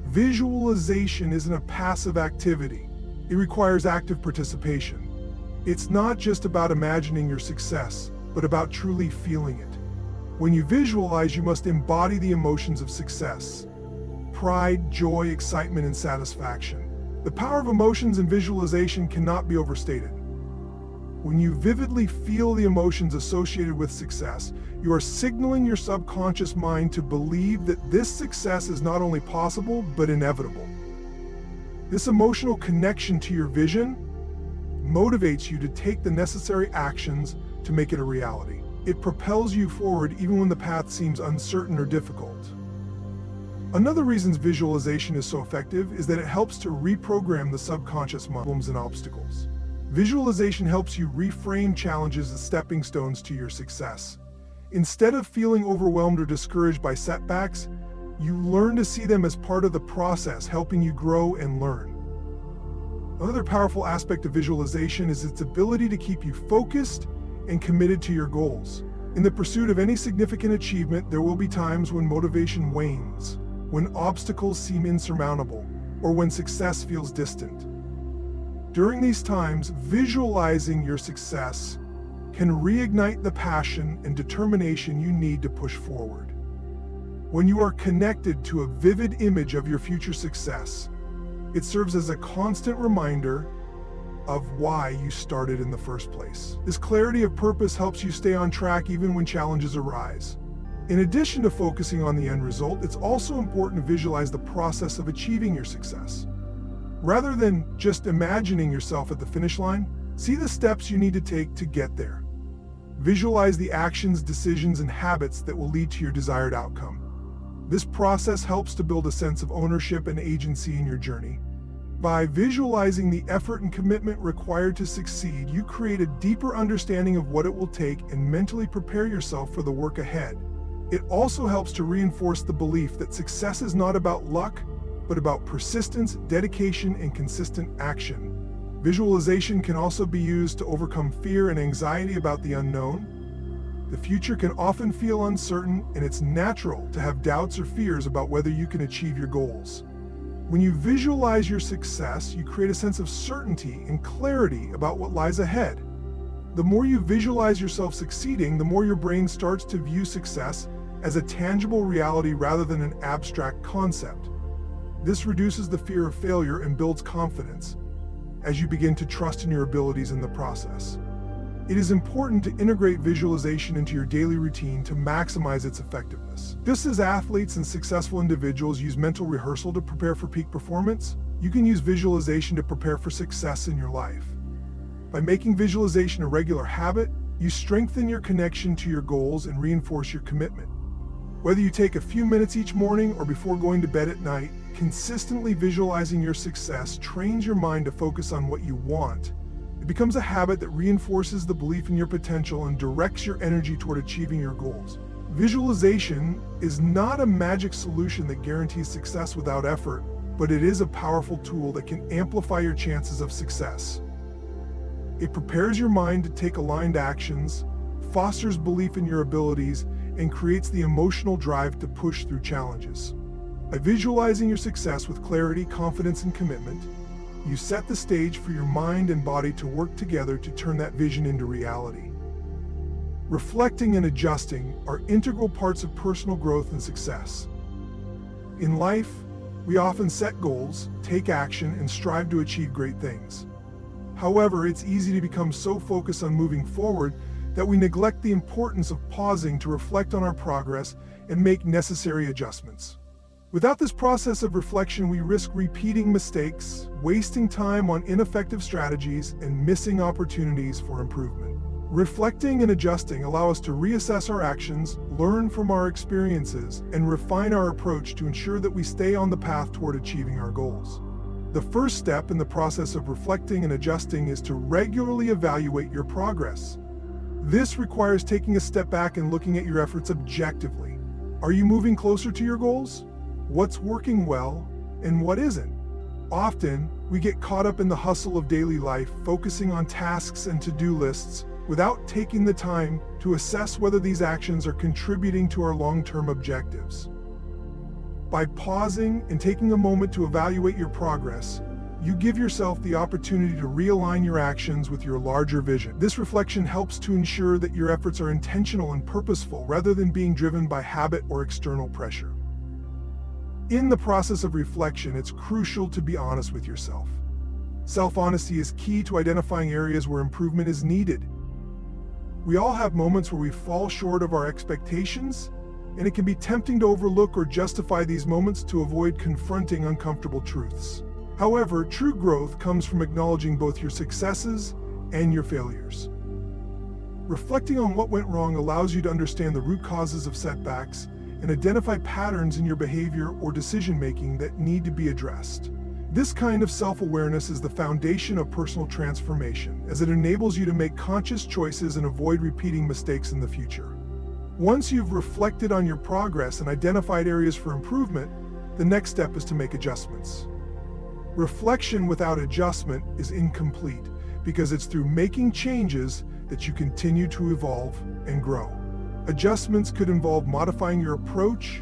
Visualization isn't a passive activity. It requires active participation. It's not just about imagining your success, but about truly feeling it. When you visualize, you must embody the emotions of success: pride, joy, excitement, and satisfaction. The power of emotions in visualization cannot be overstated. When you vividly feel the emotions associated with success, you are signaling your subconscious mind to believe that this success is not only possible, but inevitable. This emotional connection to your vision motivates you to take the necessary actions to make it a reality. It propels you forward even when the path seems uncertain or difficult. Another reason visualization is so effective is that it helps to reprogram the subconscious problems and obstacles. Visualization helps you reframe challenges as stepping stones to your success. Instead of feeling overwhelmed or discouraged by setbacks, you learn to see them as part of the process, helping you grow and learn. Another powerful aspect of visualization is its ability to keep you focused and committed to your goals. In the pursuit of any significant achievement, there will be times when motivation wanes, when obstacles seem insurmountable, or when success feels distant. During these times, visualizing your success can reignite the passion and determination you need to push forward. When you are connected to a vivid image of your future success, it serves as a constant reminder of why you started in the first place. This clarity of purpose helps you stay on track even when challenges arise. In addition to focusing on the end result, it's also important to visualize the process of achieving your success. Rather than just imagining yourself at the finish line, see the steps you need to take to get there. Visualize the actions, decisions, and habits that will lead to your desired outcome. This process helps to build a sense of ownership and agency in your journey. By visualizing the effort and commitment required to succeed, you create a deeper understanding of what it will take and mentally prepare yourself for the work ahead. It also helps to reinforce the belief that success is not about luck, but about persistence, dedication, and consistent action. Visualization can also be used to overcome fear and anxiety about the unknown. The future can often feel uncertain, and it's natural to have doubts or fears about whether you can achieve your goals. When you visualize your success, you create a sense of certainty and clarity about what lies ahead. The more you visualize yourself succeeding, the more your brain starts to view success as a tangible reality rather than an abstract concept. This reduces the fear of failure and builds confidence as you begin to trust in your abilities in the process. It is important to integrate visualization into your daily routine to maximize its effectiveness. Just as athletes and successful individuals use mental rehearsal to prepare for peak performance, you can use visualization to prepare for success in your life. By making visualization a regular habit, you strengthen your connection to your goals and reinforce your commitment. Whether you take a few minutes each morning or before going to bed at night, consistently visualizing your success trains your mind to focus on what you want. It becomes a habit that reinforces the belief in your potential and directs your energy toward achieving your goals. Visualization is not a magic solution that guarantees success without effort, but it is a powerful tool that can amplify your chances of success. It prepares your mind to take aligned actions, fosters belief in your abilities, and creates the emotional drive to push through challenges. By visualizing your success with clarity, confidence, and commitment, you set the stage for your mind and body to work together to turn that vision into reality. Reflecting and adjusting are integral parts of personal growth and success. In life, we often set goals, take action, and strive to achieve great things. However, it's easy to become so focused on moving forward that we neglect the importance of pausing to reflect on our progress and make necessary adjustments. Without this process of reflection, we risk repeating mistakes, wasting time on ineffective strategies, and missing opportunities for improvement. Reflecting and adjusting allow us to reassess our actions, learn from our experiences, and refine our approach to ensure that we stay on the path toward achieving our goals. The first step in the process of reflecting and adjusting is to regularly evaluate your progress. This requires taking a step back and looking at your efforts objectively. Are you moving closer to your goals? What's working well and what isn't? Often, we get caught up in the hustle of daily life, focusing on tasks and to-do lists without taking the time to assess whether these actions are contributing to our long-term objectives. By pausing and taking a moment to evaluate your progress, you give yourself the opportunity to realign your actions with your larger vision. This reflection helps to ensure that your efforts are intentional and purposeful rather than being driven by habit or external pressure. In the process of reflection, it's crucial to be honest with yourself. Self-honesty is key to identifying areas where improvement is needed. We all have moments where we fall short of our expectations, and it can be tempting to overlook or justify these moments to avoid confronting uncomfortable truths. However, true growth comes from acknowledging both your successes and your failures. Reflecting on what went wrong allows you to understand the root causes of setbacks and identify patterns in your behavior or decision-making that need to be addressed. This kind of self-awareness is the foundation of personal transformation, as it enables you to make conscious choices and avoid repeating mistakes in the future. Once you've reflected on your progress and identified areas for improvement, the next step is to make adjustments. Reflection without adjustment is incomplete because it's through making changes that you continue to evolve and grow. Adjustments could involve modifying your approach,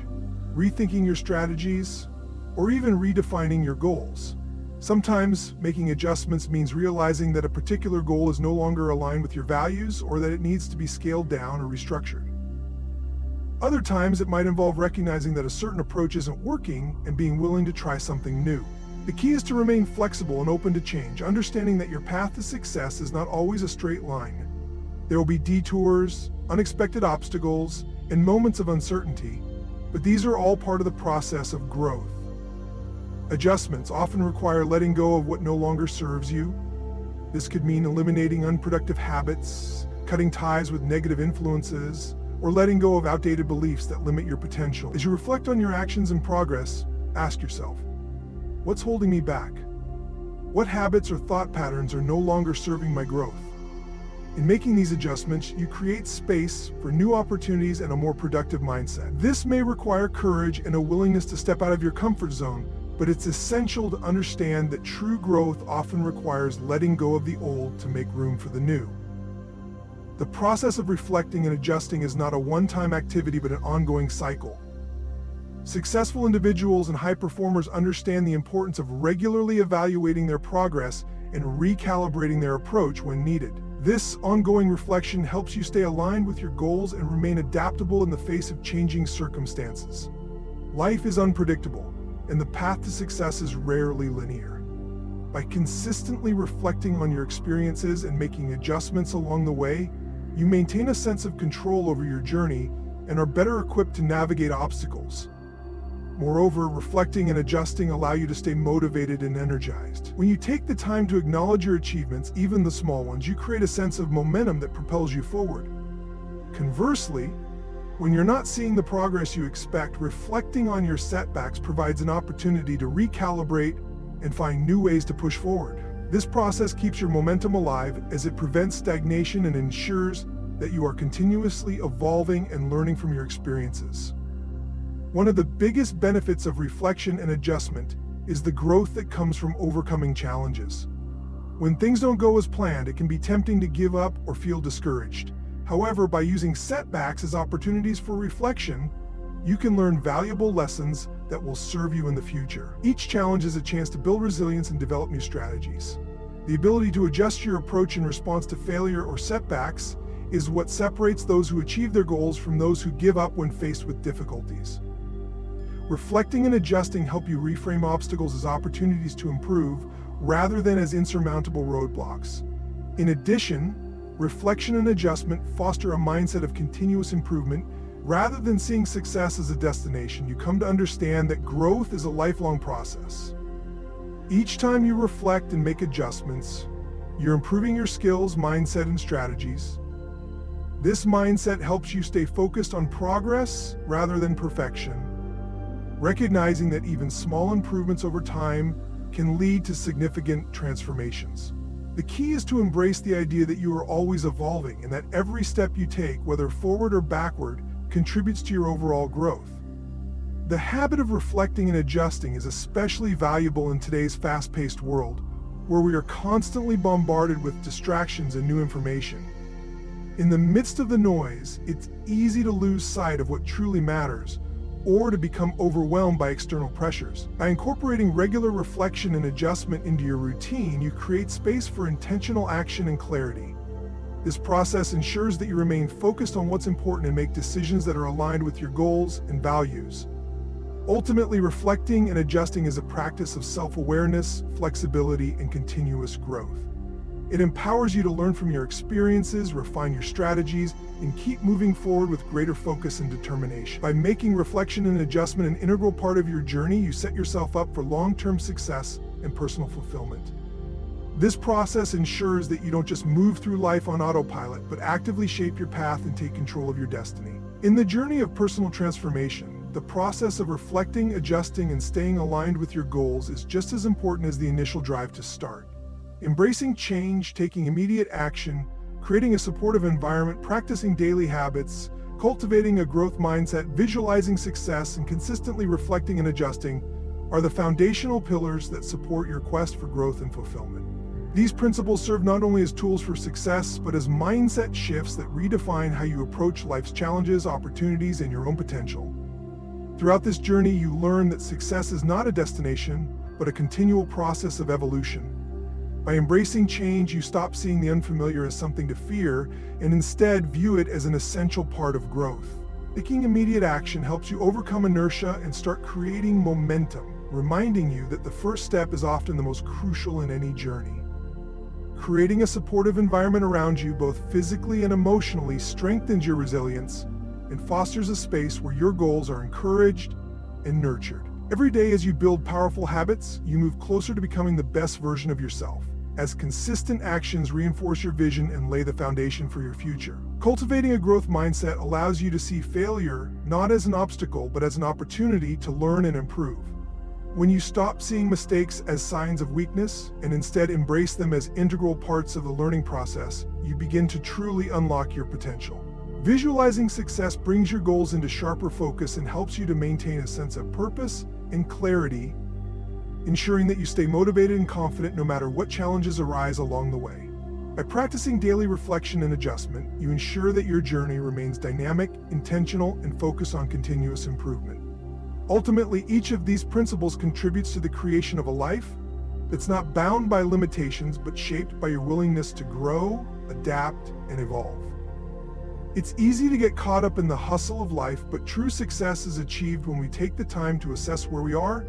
rethinking your strategies, or even redefining your goals. Sometimes making adjustments means realizing that a particular goal is no longer aligned with your values or that it needs to be scaled down or restructured. Other times, it might involve recognizing that a certain approach isn't working and being willing to try something new. The key is to remain flexible and open to change, understanding that your path to success is not always a straight line. There will be detours, unexpected obstacles, and moments of uncertainty, but these are all part of the process of growth. Adjustments often require letting go of what no longer serves you. This could mean eliminating unproductive habits, cutting ties with negative influences, or letting go of outdated beliefs that limit your potential. As you reflect on your actions and progress, ask yourself, what's holding me back? What habits or thought patterns are no longer serving my growth? In making these adjustments, you create space for new opportunities and a more productive mindset. This may require courage and a willingness to step out of your comfort zone, but it's essential to understand that true growth often requires letting go of the old to make room for the new. The process of reflecting and adjusting is not a one-time activity but an ongoing cycle. Successful individuals and high performers understand the importance of regularly evaluating their progress and recalibrating their approach when needed. This ongoing reflection helps you stay aligned with your goals and remain adaptable in the face of changing circumstances. Life is unpredictable, and the path to success is rarely linear. By consistently reflecting on your experiences and making adjustments along the way, you maintain a sense of control over your journey and are better equipped to navigate obstacles. Moreover, reflecting and adjusting allow you to stay motivated and energized. When you take the time to acknowledge your achievements, even the small ones, you create a sense of momentum that propels you forward. Conversely, when you're not seeing the progress you expect, reflecting on your setbacks provides an opportunity to recalibrate and find new ways to push forward. This process keeps your momentum alive as it prevents stagnation and ensures that you are continuously evolving and learning from your experiences. One of the biggest benefits of reflection and adjustment is the growth that comes from overcoming challenges. When things don't go as planned, it can be tempting to give up or feel discouraged. However, by using setbacks as opportunities for reflection, you can learn valuable lessons that will serve you in the future. Each challenge is a chance to build resilience and develop new strategies. The ability to adjust your approach in response to failure or setbacks is what separates those who achieve their goals from those who give up when faced with difficulties. Reflecting and adjusting help you reframe obstacles as opportunities to improve rather than as insurmountable roadblocks. In addition, reflection and adjustment foster a mindset of continuous improvement. Rather than seeing success as a destination, you come to understand that growth is a lifelong process. Each time you reflect and make adjustments, you're improving your skills, mindset, and strategies. This mindset helps you stay focused on progress rather than perfection, recognizing that even small improvements over time can lead to significant transformations. The key is to embrace the idea that you are always evolving and that every step you take, whether forward or backward, contributes to your overall growth. The habit of reflecting and adjusting is especially valuable in today's fast-paced world, where we are constantly bombarded with distractions and new information. In the midst of the noise, it's easy to lose sight of what truly matters, or to become overwhelmed by external pressures. By incorporating regular reflection and adjustment into your routine, you create space for intentional action and clarity. This process ensures that you remain focused on what's important and make decisions that are aligned with your goals and values. Ultimately, reflecting and adjusting is a practice of self-awareness, flexibility, and continuous growth. It empowers you to learn from your experiences, refine your strategies, and keep moving forward with greater focus and determination. By making reflection and adjustment an integral part of your journey, you set yourself up for long-term success and personal fulfillment. This process ensures that you don't just move through life on autopilot, but actively shape your path and take control of your destiny. In the journey of personal transformation, the process of reflecting, adjusting, and staying aligned with your goals is just as important as the initial drive to start. Embracing change, taking immediate action, creating a supportive environment, practicing daily habits, cultivating a growth mindset, visualizing success, and consistently reflecting and adjusting are the foundational pillars that support your quest for growth and fulfillment. These principles serve not only as tools for success, but as mindset shifts that redefine how you approach life's challenges, opportunities, and your own potential. Throughout this journey, you learn that success is not a destination, but a continual process of evolution. By embracing change, you stop seeing the unfamiliar as something to fear and instead view it as an essential part of growth. Taking immediate action helps you overcome inertia and start creating momentum, reminding you that the first step is often the most crucial in any journey. Creating a supportive environment around you, both physically and emotionally, strengthens your resilience and fosters a space where your goals are encouraged and nurtured. Every day as you build powerful habits, you move closer to becoming the best version of yourself, as consistent actions reinforce your vision and lay the foundation for your future. Cultivating a growth mindset allows you to see failure not as an obstacle, but as an opportunity to learn and improve. When you stop seeing mistakes as signs of weakness and instead embrace them as integral parts of the learning process, you begin to truly unlock your potential. Visualizing success brings your goals into sharper focus and helps you to maintain a sense of purpose and clarity, ensuring that you stay motivated and confident no matter what challenges arise along the way. By practicing daily reflection and adjustment, you ensure that your journey remains dynamic, intentional, and focused on continuous improvement. Ultimately, each of these principles contributes to the creation of a life that's not bound by limitations but shaped by your willingness to grow, adapt, and evolve. It's easy to get caught up in the hustle of life, but true success is achieved when we take the time to assess where we are,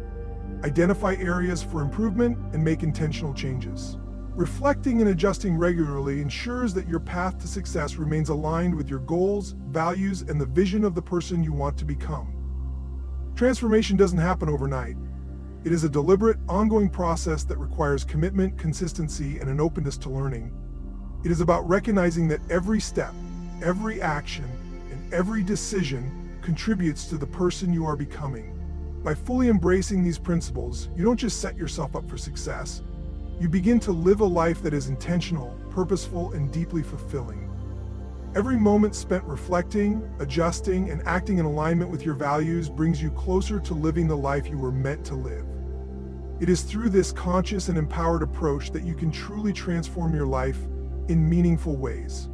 identify areas for improvement, and make intentional changes. Reflecting and adjusting regularly ensures that your path to success remains aligned with your goals, values, and the vision of the person you want to become. Transformation doesn't happen overnight. It is a deliberate, ongoing process that requires commitment, consistency, and an openness to learning. It is about recognizing that every step, every action, and every decision contributes to the person you are becoming. By fully embracing these principles, you don't just set yourself up for success, you begin to live a life that is intentional, purposeful, and deeply fulfilling. Every moment spent reflecting, adjusting, and acting in alignment with your values brings you closer to living the life you were meant to live. It is through this conscious and empowered approach that you can truly transform your life in meaningful ways.